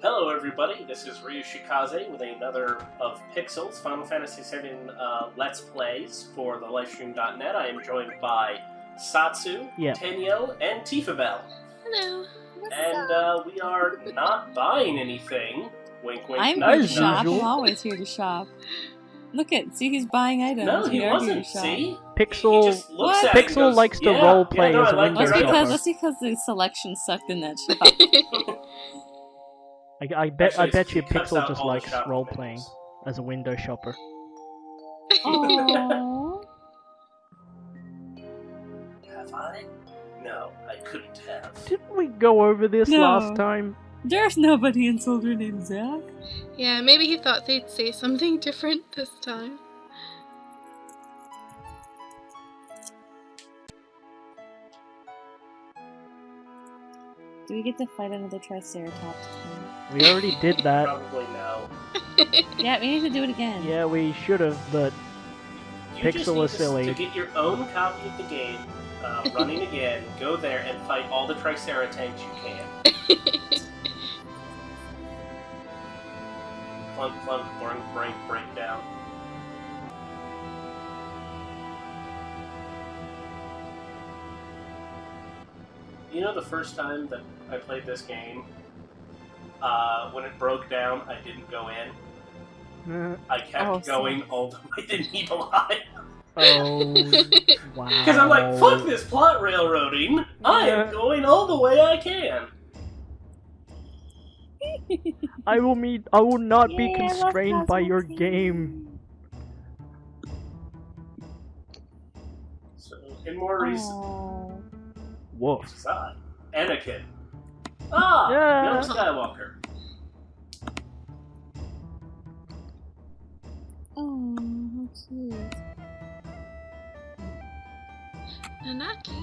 Hello everybody, this is Ryu Shikaze with another of Pixel's Final Fantasy VII Let's Plays for the Livestream.net. I am joined by Satsu, Tennyo, and Tifabelle. Hello. And we are not buying anything. Wink, wink. I'm here to shop. I'm always here to shop. See, he's buying items. No, he wasn't. See? Pixel likes to role play as a window shopper. That's because the selection sucked in that shop. I bet you Pixel just likes role playing as a window shopper. Aww. Have I? No, I couldn't have. Didn't we go over this last time? There's nobody in Soldier named Zach. Yeah, maybe he thought they'd say something different this time. Do we get to fight another Triceratops? We already did that. Probably no. Yeah, we need to do it again. Yeah, we should have, but Pixel is silly. To get your own copy of the game, running again, go there and fight all the Triceratops you can. Clunk, clunk, break down. You know, the first time that I played this game, when it broke down, I didn't go in. I kept going all the way to Nibelheim. Oh, wow. Because I'm like, fuck this plot railroading. I am going all the way I can. I will not be constrained by your game. So, in more recent... Whoa. Anakin. Young Skywalker. Oh, how cute. Nanaki.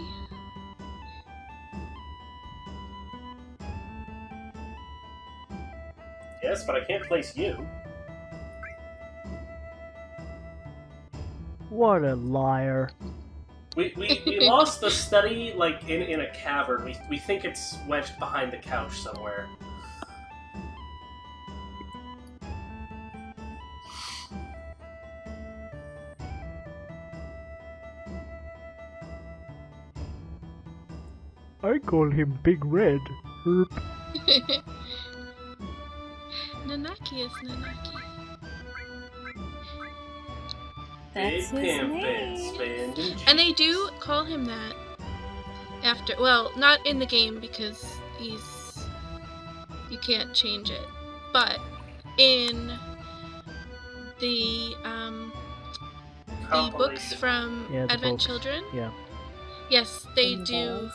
Yes, but I can't place you. What a liar. We lost the study, like, in a cavern. We think it's wedged behind the couch somewhere. I call him Big Red. Herp. Nanaki is Nanaki. That's his name. And they do call him that after, well, not in the game because you can't change it, but in the books from Advent Children, yes, they do.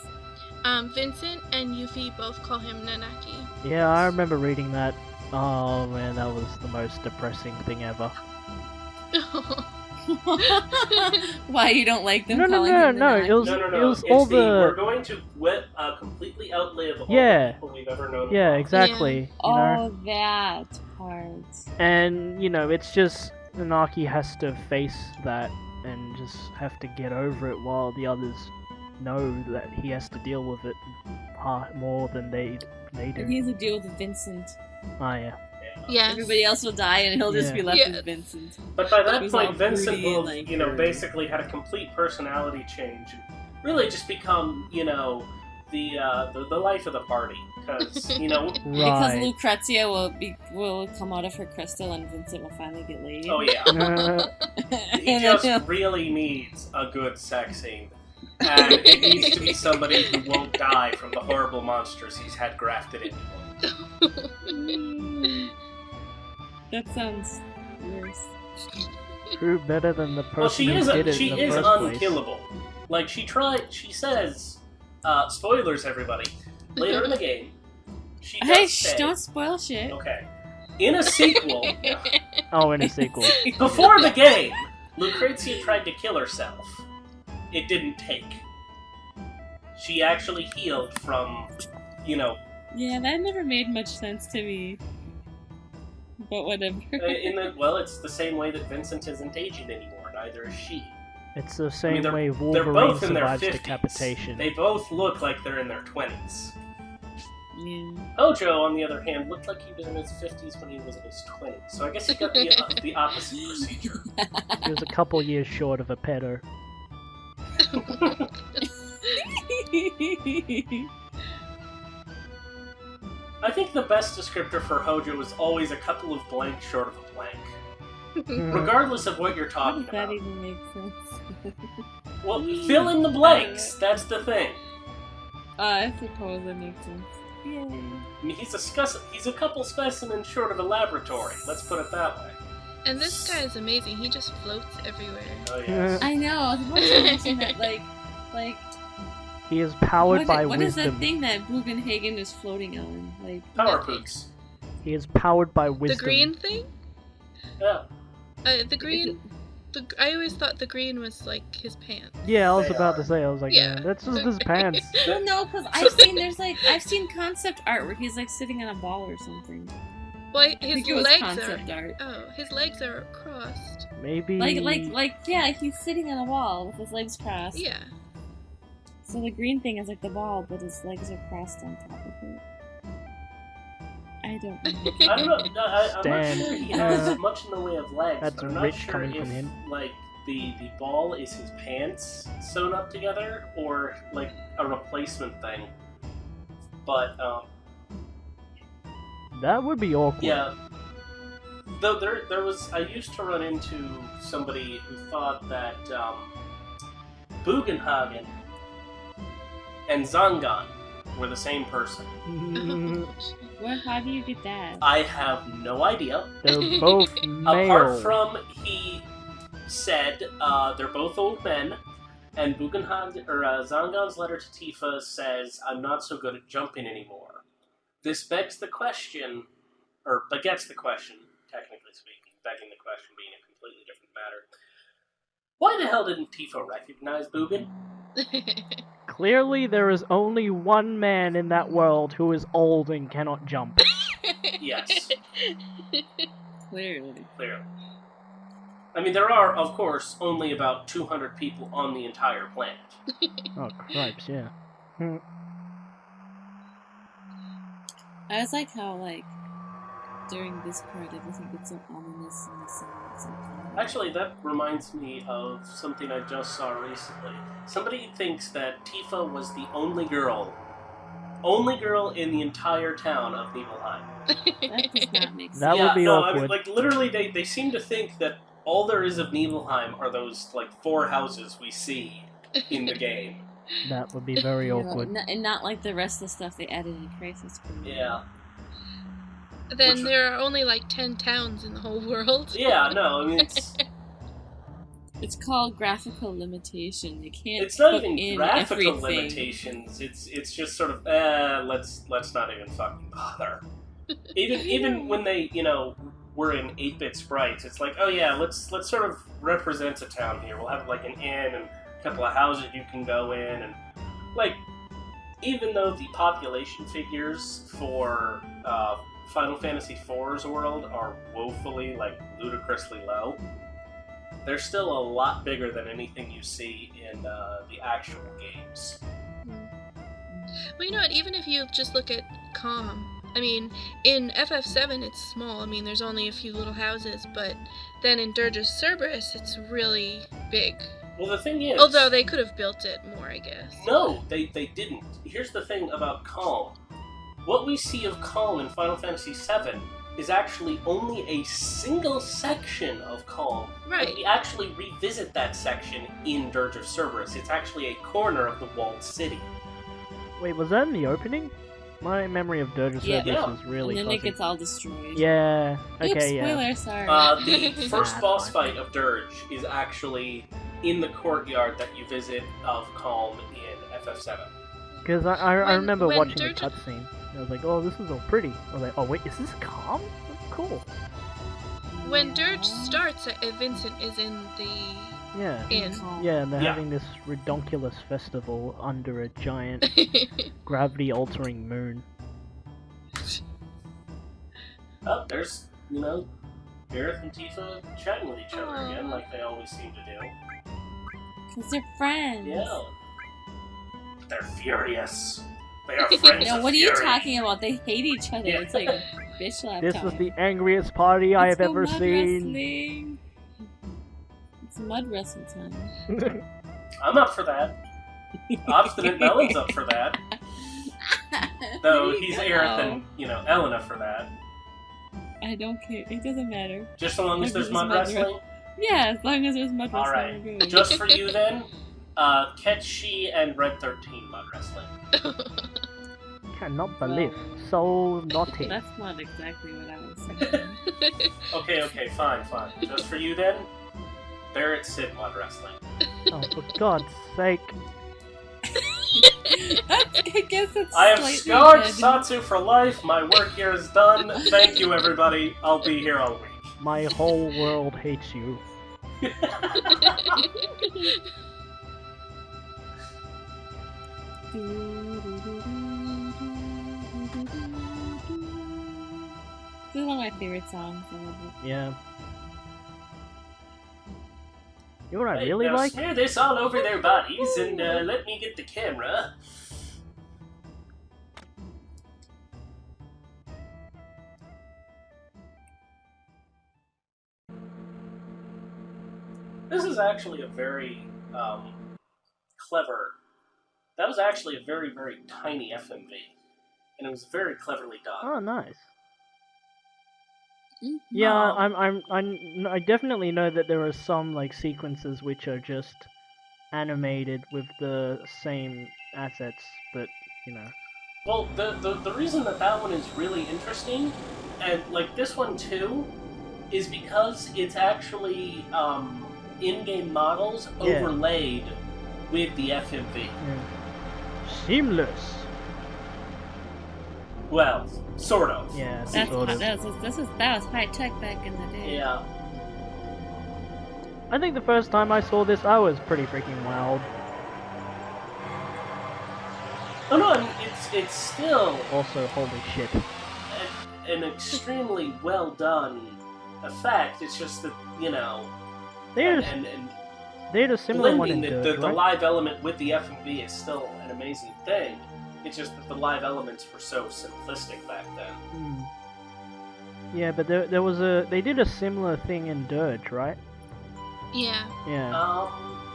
Vincent and Yuffie both call him Nanaki. Yeah, I remember reading that. Oh man, that was the most depressing thing ever. Why, you don't like them No, Nanaki? it was all we're going to completely outlive all the people we've ever known. Yeah, exactly. Yeah. That part. And, it's just Nanaki has to face that and just have to get over it while the others know that he has to deal with it more than they do. He has to deal with Vincent. Oh, yeah. Yes. Everybody else will die and he'll just be left with Vincent. But by that point, Vincent will, basically had a complete personality change. And really just become, the life of the party. Because, Because Lucrezia will come out of her crystal and Vincent will finally get laid. Oh, yeah. He just really needs a good sex scene. And it needs to be somebody who won't die from the horrible monsters he's had grafted into him. That sounds worse. True, better than the person who did it she in the is first place. unkillable. Like, she says, spoilers everybody, later in the game, she does say, don't spoil shit. Okay. In a sequel... in a sequel. Before the game, Lucrezia tried to kill herself. It didn't take. She actually healed from, Yeah, that never made much sense to me. But whatever. It's the same way that Vincent isn't aging anymore, neither is she. It's the same way they're Wolverine both in their survives 50s. decapitation. They both look like they're in their 20s. Yeah. Hojo, on the other hand, looked like he was in his 50s when he was in his 20s, so I guess he got the opposite procedure. He was a couple years short of a pedo. I think the best descriptor for Hojo is always a couple of blanks short of a blank. Regardless of what you're How talking does that about. even make sense? Well, fill in the blanks, that's the thing. I suppose that makes sense. Yay. I mean, he's a couple specimens short of a laboratory, let's put it that way. And this guy is amazing. He just floats everywhere. Oh, yes. I know. I was about to mention that, like, He is powered by what is wisdom. that thing that Bugenhagen is floating on? Like, Power poops. He is powered by wisdom. The green thing? Yeah. The green. I always thought the green was like his pants. Yeah, I was They about are. to say. I was like, Yeah. that's just his pants. well, no, because I've seen concept art where he's like sitting on a ball or something. Well, I his think it was legs concept are. art. Oh, his legs are crossed. Maybe. Yeah, he's sitting on a wall with his legs crossed. Yeah. So the green thing is like the ball, but his legs are crossed on top of it. I don't know. I don't know. No, I'm not Stan. sure he has much in the way of legs. That's but I'm not rich sure coming if, from him. like, the ball is his pants sewn up together or, like, a replacement thing. But, That would be awkward. yeah. Though there was... I used to run into somebody who thought that, Bugenhagen and Zangan were the same person. Well, how do you get that? I have no idea. They're both male. Apart from, he said they're both old men, and Zangan's letter to Tifa says, "I'm not so good at jumping anymore." This begets the question, technically speaking, begging the question being a completely different matter. Why the hell didn't Tifa recognize Bugen? Clearly, there is only one man in that world who is old and cannot jump. Yes, Clearly. clearly. I mean, there are, of course, only about 200 people on the entire planet. Oh, cripes, yeah. I just like how, like, during this part, everything gets so ominous and the sounds like... Actually, that reminds me of something I just saw recently. Somebody thinks that Tifa was the only girl in the entire town of Nibelheim. That does not make sense. That would be awkward. I mean, like, literally, they seem to think that all there is of Nibelheim are those, like, 4 houses we see in the game. That would be very awkward. And not like the rest of the stuff they added in Crisis Core. Yeah. Then Which- there are only like 10 towns in the whole world. Yeah, no, I mean, It's called graphical limitation. You can't it's not put even in graphical everything. limitations. It's just sort of, let's not even fucking bother. Even when they, were in 8-bit sprites, it's like, oh yeah, let's sort of represent a town here. We'll have like an inn and a couple of houses you can go in, and like, even though the population figures for Final Fantasy IV's world are woefully, like, ludicrously low, they're still a lot bigger than anything you see in the actual games. Well, you know what? Even if you just look at Calm, I mean, in FF7 it's small. I mean, there's only a few little houses, but then in Dirge's Cerberus it's really big. Well, the thing is... Although they could have built it more, I guess. No, they didn't. Here's the thing about Calm. What we see of Calm in Final Fantasy VII is actually only a single section of Calm. Right. And we actually revisit that section in Dirge of Cerberus. It's actually a corner of the walled city. Wait, was that in the opening? My memory of Dirge of Yeah. Cerberus Yeah. is really and then fuzzy. it gets all destroyed. Yeah, Oops, okay, yeah. spoiler, sorry. The first Nah, boss it's fine. fight of Dirge is actually in the courtyard that you visit of Calm in FF7. Because I remember when watching Dirge- the cutscene. I was like, oh, this is all pretty. I was like, oh, wait, is this Calm? That's cool. When Dirge starts, Vincent is in the Yeah. inn. Yeah, and they're Yeah. having this redonkulous festival under a giant gravity-altering moon. Oh, there's, Gareth and Tifa chatting with each other again, like they always seem to do. Because they're friends. Yeah. They're furious. They are friends No, of what are you fury. talking about? They hate each other. Yeah. It's like bitch slap This time. was the angriest party I Let's have go ever mud seen. Wrestling. It's mud wrestling time. I'm up for that. Obstinate Melon's up for that. Though There you he's go. Aerith and, Elena for that. I don't care. It doesn't matter. Just so long as there's mud Mud wrestling? Yeah, as long as there's mud wrestling. Alright. we're good. Just for you then, Ketchi and Red 13 mud wrestling. Cannot believe. So naughty. That's not exactly what I was saying. Okay, fine. Just for you then, Barrett Sid mud wrestling. Oh, for God's sake. I guess it's I have slightly scarred dead. Satsu for life. My work here is done. Thank you, everybody. I'll be here all week. My whole world hates you. This is one of my favorite songs. I love it. Yeah. You know what I really now like? smear this all over their bodies and let me get the camera. This is actually a very clever... That was actually a very, very tiny FMV. And it was very cleverly done. Oh, nice. Mhm. Yeah, Um, I definitely know that there are some like sequences which are just animated with the same assets, but Well, the reason that one is really interesting, and like this one too, is because it's actually in-game models Yeah. overlaid with the FMV. Seamless. Well, sort of. Yeah, That's sort of. that was high tech back in the day. Yeah. I think the first time I saw this, I was pretty freaking wild. Oh no, I mean it's still Also, holy shit. an extremely well done effect. It's just that They had, and they had a similar one in blending Dirge, the right? live element with the FMV is still an amazing thing. It's just that the live elements were so simplistic back then. Hmm. Yeah, but there was they did a similar thing in Dirge, right? Yeah. Yeah.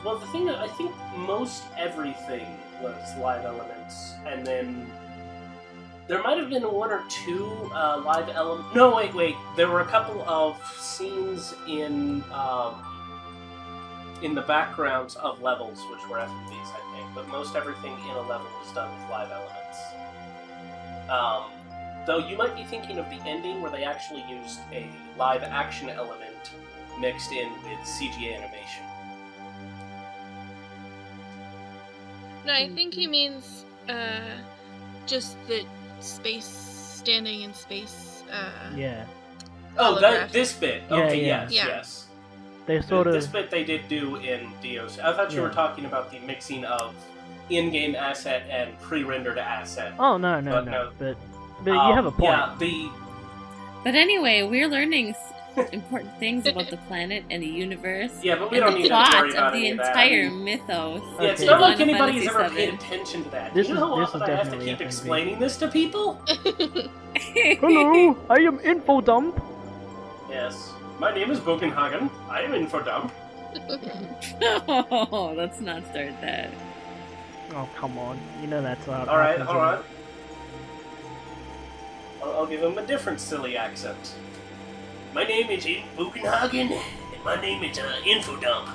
Well, the thing that I think most everything was live elements, and then there might have been one or two live elements. No, wait. There were a couple of scenes in the backgrounds of levels, which were FMVs, I think. But most everything in a level was done with live elements. Though you might be thinking of the ending where they actually used a live action element mixed in with CG animation. No, I think he means just the space, standing in space. Yeah. Oh, holograph. this bit. Yeah, Okay, yeah. yes. They sort This of. bit they did do in DOC. I thought you were Yeah. talking about the mixing of in-game asset and pre-rendered asset. Oh no, But no. But you have a point. Yeah, But anyway, we're learning important things about the planet and the universe. but we and don't the need to plot worry of about the any of that. entire mythos. Yeah, it's Okay. not like Final anybody's ever Fantasy paid VII. attention to that. This you know how is often I have to definitely keep FMV. explaining this to people? Hello, I am Infodump. Yes. My name is Bogenhagen. I am Infodump. Oh, let's not start that. Oh come on, you know that's how it Alright, happens, alright. I'll give him a different silly accent. My name is Bogenhagen, and my name is Infodump.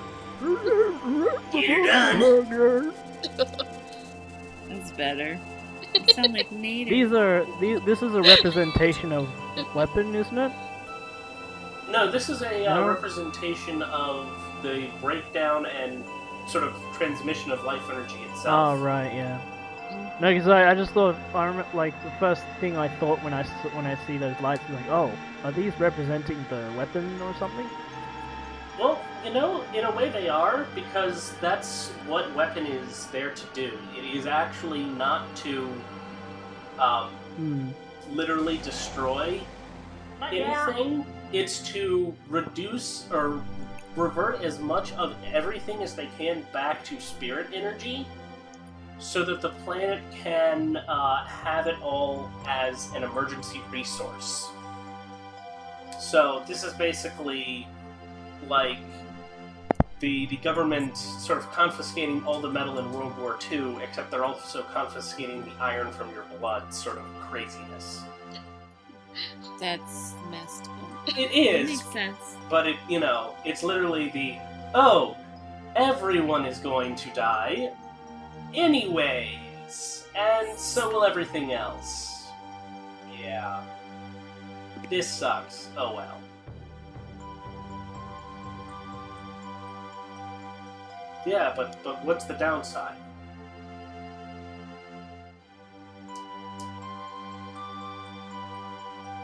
Get her done. That's better. You sound like native. This is a representation of weapon, isn't it? No, this is a No? representation of the breakdown and sort of transmission of life energy Oh itself. right, yeah. No, because I just thought I remember, like the first thing I thought when I see those lights is like, oh, are these representing the weapon or something? Well, in a way they are, because that's what weapon is there to do. It is actually not to literally destroy anything. It's to reduce or revert as much of everything as they can back to spirit energy, so that the planet can have it all as an emergency resource. So this is basically like the government sort of confiscating all the metal in World War II, except they're also confiscating the iron from your blood, sort of craziness. That's messed up. It That is, makes sense. but it's literally oh, everyone is going to die anyways, and so will everything else. Yeah. This sucks. Oh well. Yeah, but what's the downside?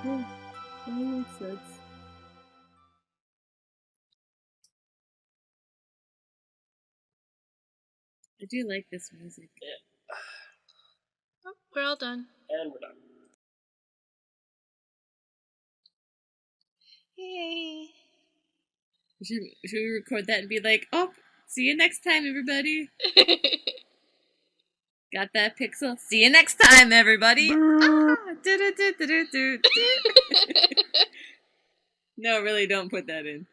That makes sense. I do like this music. Oh, we're all done. And we're done. Yay. Should we record that and be like, oh, see you next time, everybody. Got that, Pixel? See you next time, everybody. Do-do-do-do-do-do. No, really, don't put that in.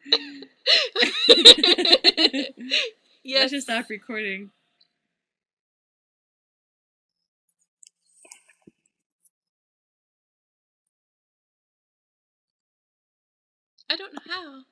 Yes. Let's just stop recording. I don't know how.